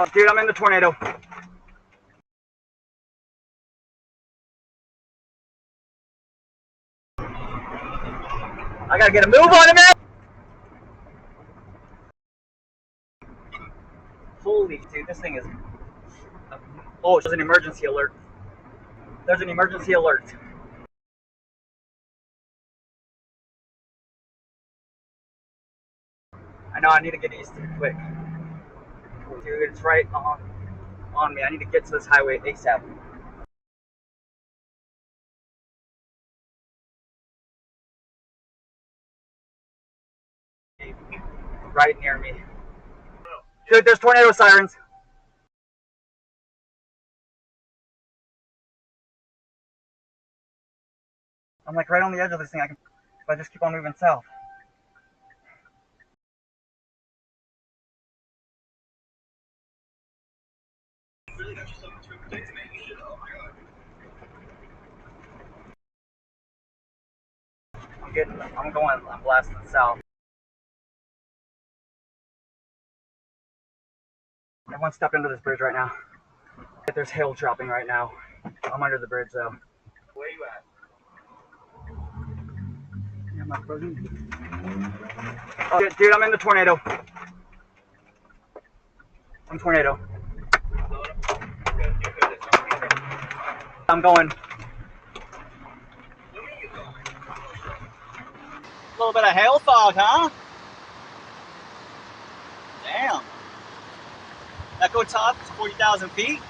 Oh, dude, I'm in the tornado. I gotta get a move on it, man! Holy, dude, this thing is... Oh, there's an emergency alert. There's an emergency alert. I know, I need to get east quick. Dude, it's right on me. I need to get to this highway ASAP. Right near me. Dude, there's tornado sirens. I'm like right on the edge of this thing. If I just keep on moving south. I'm blasting south. Everyone step into this bridge right now. There's hail dropping right now. I'm under the bridge though. Where you at? Yeah, I'm not frozen. Oh, dude, I'm in the tornado. I'm tornado. I'm going. A little bit of hail fog, huh? Damn. Echo top is 40,000 feet.